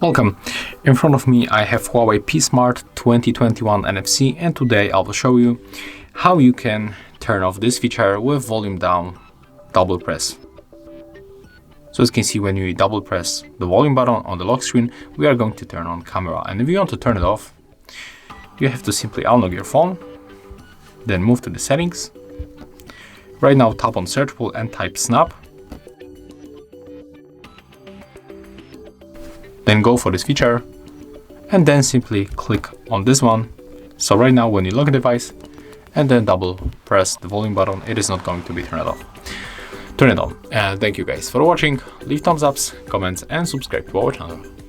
Welcome. In front of me I have Huawei P Smart 2021 NFC, and today I will show you how you can turn off this feature with volume down double press. So as you can see, when you double press the volume button on the lock screen, we are going to turn on camera. And if you want to turn it off, you have to simply unlock your phone, then move to the settings. Right now tap on search pool and type snap. Then go for this feature and then simply click on this one. So right now when you lock a device and then double press the volume button, it is not going to be turned off. Turn it on. And thank you guys for watching. Leave thumbs ups, comments and subscribe to our channel.